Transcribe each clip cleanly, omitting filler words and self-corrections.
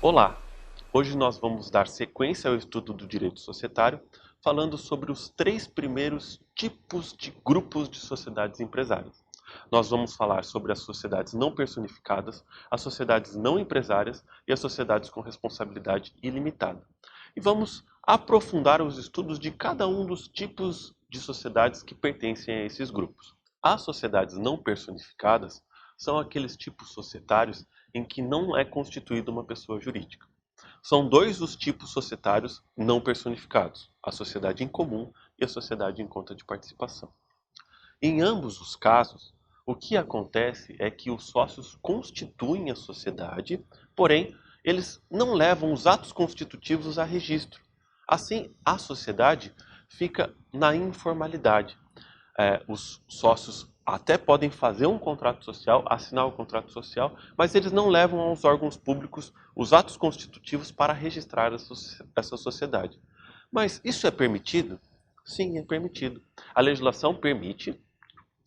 Olá! Hoje nós vamos dar sequência ao estudo do direito societário, falando sobre os três primeiros tipos de grupos de sociedades empresárias. Nós vamos falar sobre as sociedades não personificadas, as sociedades não empresárias e as sociedades com responsabilidade ilimitada. E vamos aprofundar os estudos de cada um dos tipos de sociedades que pertencem a esses grupos. As sociedades não personificadas são aqueles tipos societários em que não é constituída uma pessoa jurídica. São dois os tipos societários não personificados, a sociedade em comum e a sociedade em conta de participação. Em ambos os casos, o que acontece é que os sócios constituem a sociedade, porém, eles não levam os atos constitutivos a registro. Assim, a sociedade fica na informalidade. Os sócios até podem fazer um contrato social, assinar o contrato social, mas eles não levam aos órgãos públicos os atos constitutivos para registrar essa sociedade. Mas isso é permitido? Sim, é permitido. A legislação permite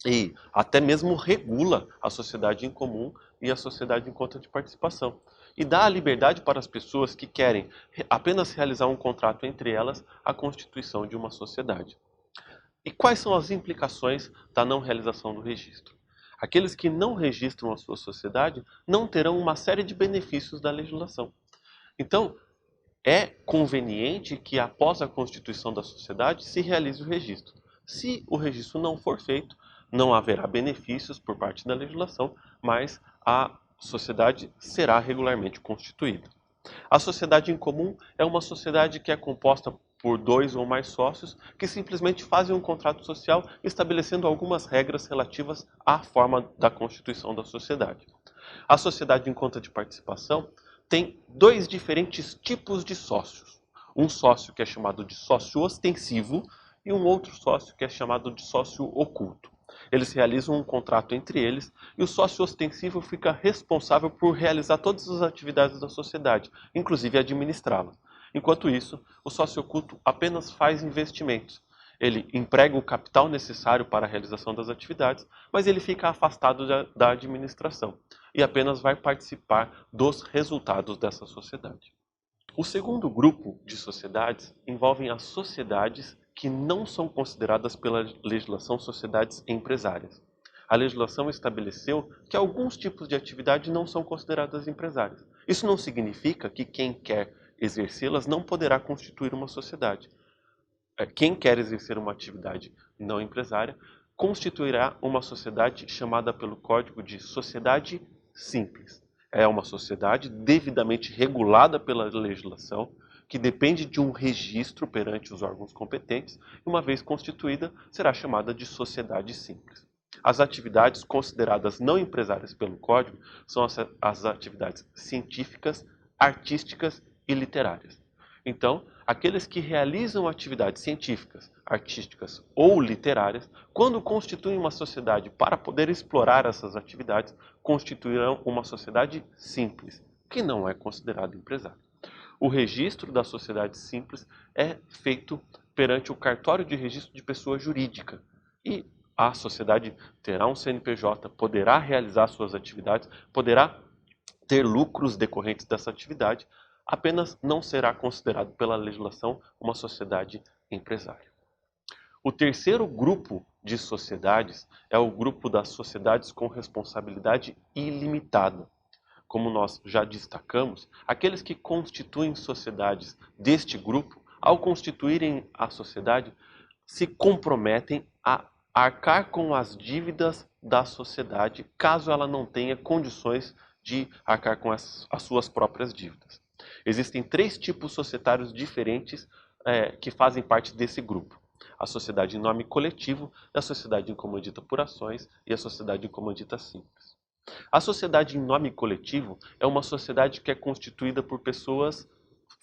e até mesmo regula a sociedade em comum e a sociedade em conta de participação. E dá a liberdade para as pessoas que querem apenas realizar um contrato entre elas a constituição de uma sociedade. E quais são as implicações da não realização do registro? Aqueles que não registram a sua sociedade não terão uma série de benefícios da legislação. Então, é conveniente que após a constituição da sociedade se realize o registro. Se o registro não for feito, não haverá benefícios por parte da legislação, mas a sociedade será regularmente constituída. A sociedade em comum é uma sociedade que é composta por dois ou mais sócios que simplesmente fazem um contrato social estabelecendo algumas regras relativas à forma da constituição da sociedade. A sociedade em conta de participação tem dois diferentes tipos de sócios. Um sócio que é chamado de sócio ostensivo e um outro sócio que é chamado de sócio oculto. Eles realizam um contrato entre eles e o sócio ostensivo fica responsável por realizar todas as atividades da sociedade, inclusive administrá-las. Enquanto isso, o sócio oculto apenas faz investimentos. Ele emprega o capital necessário para a realização das atividades, mas ele fica afastado da administração e apenas vai participar dos resultados dessa sociedade. O segundo grupo de sociedades envolvem as sociedades que não são consideradas pela legislação sociedades empresárias. A legislação estabeleceu que alguns tipos de atividade não são consideradas empresárias. Isso não significa que quem quer exercê-las não poderá constituir uma sociedade. Quem quer exercer uma atividade não empresária constituirá uma sociedade chamada pelo Código de sociedade simples. É uma sociedade devidamente regulada pela legislação, que depende de um registro perante os órgãos competentes, e uma vez constituída, será chamada de sociedade simples. As atividades consideradas não empresárias pelo Código são as atividades científicas, artísticas e literárias. Então, aqueles que realizam atividades científicas, artísticas ou literárias, quando constituem uma sociedade para poder explorar essas atividades, constituirão uma sociedade simples, que não é considerada empresária. O registro da sociedade simples é feito perante o cartório de registro de pessoa jurídica e a sociedade terá um CNPJ, poderá realizar suas atividades, poderá ter lucros decorrentes dessa atividade, apenas não será considerado pela legislação uma sociedade empresária. O terceiro grupo de sociedades é o grupo das sociedades com responsabilidade ilimitada. Como nós já destacamos, aqueles que constituem sociedades deste grupo, ao constituírem a sociedade, se comprometem a arcar com as dívidas da sociedade, caso ela não tenha condições de arcar com as suas próprias dívidas. Existem três tipos societários diferentes que fazem parte desse grupo. A sociedade em nome coletivo, a sociedade em comandita por ações e a sociedade em comandita simples. A sociedade em nome coletivo é uma sociedade que é constituída por pessoas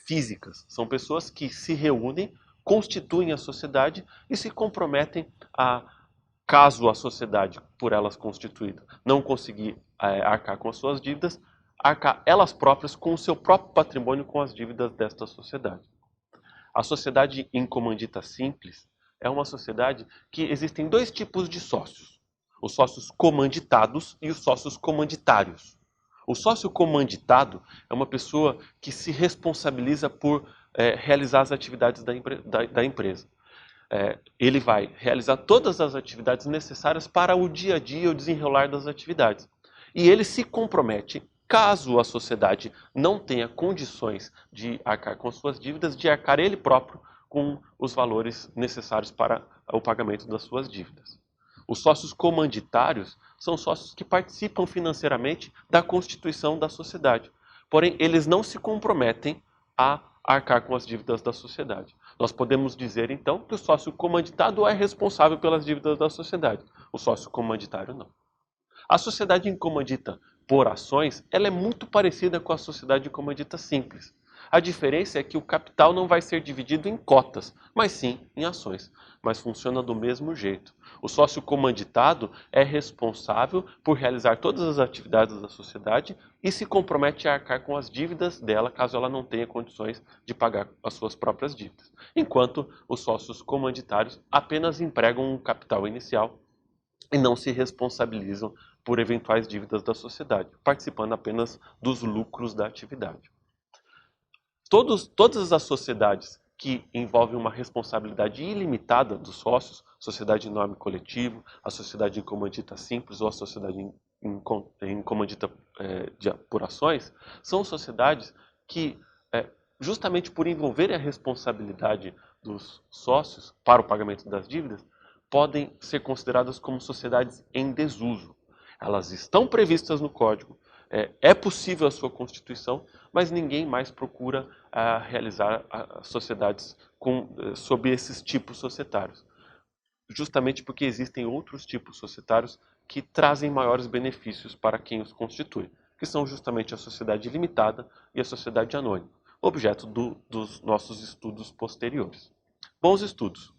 físicas. São pessoas que se reúnem, constituem a sociedade e se comprometem a, caso a sociedade, por elas constituída, não conseguir arcar com as suas dívidas, arcar elas próprias com o seu próprio patrimônio com as dívidas desta sociedade. A sociedade em comandita simples é uma sociedade que existem dois tipos de sócios. Os sócios comanditados e os sócios comanditários. O sócio comanditado é uma pessoa que se responsabiliza por realizar as atividades da empresa. Ele vai realizar todas as atividades necessárias para o dia a dia, o desenrolar das atividades. E ele se compromete, caso a sociedade não tenha condições de arcar com as suas dívidas, de arcar ele próprio com os valores necessários para o pagamento das suas dívidas. Os sócios comanditários são sócios que participam financeiramente da constituição da sociedade. Porém, eles não se comprometem a arcar com as dívidas da sociedade. Nós podemos dizer, então, que o sócio comanditado é responsável pelas dívidas da sociedade. O sócio comanditário não. A sociedade em comandita por ações, ela é muito parecida com a sociedade em comandita simples. A diferença é que o capital não vai ser dividido em cotas, mas sim em ações. Mas funciona do mesmo jeito. O sócio comanditado é responsável por realizar todas as atividades da sociedade e se compromete a arcar com as dívidas dela, caso ela não tenha condições de pagar as suas próprias dívidas. Enquanto os sócios comanditários apenas empregam um capital inicial e não se responsabilizam por eventuais dívidas da sociedade, participando apenas dos lucros da atividade. Todas as sociedades que envolvem uma responsabilidade ilimitada dos sócios, sociedade em nome coletivo, a sociedade em comandita simples ou a sociedade em comandita por ações, são sociedades que, justamente por envolverem a responsabilidade dos sócios para o pagamento das dívidas, podem ser consideradas como sociedades em desuso. Elas estão previstas no Código, é possível a sua constituição, mas ninguém mais procura realizar sociedades sob esses tipos societários. Justamente porque existem outros tipos societários que trazem maiores benefícios para quem os constitui, que são justamente a sociedade limitada e a sociedade anônima, objeto dos nossos estudos posteriores. Bons estudos!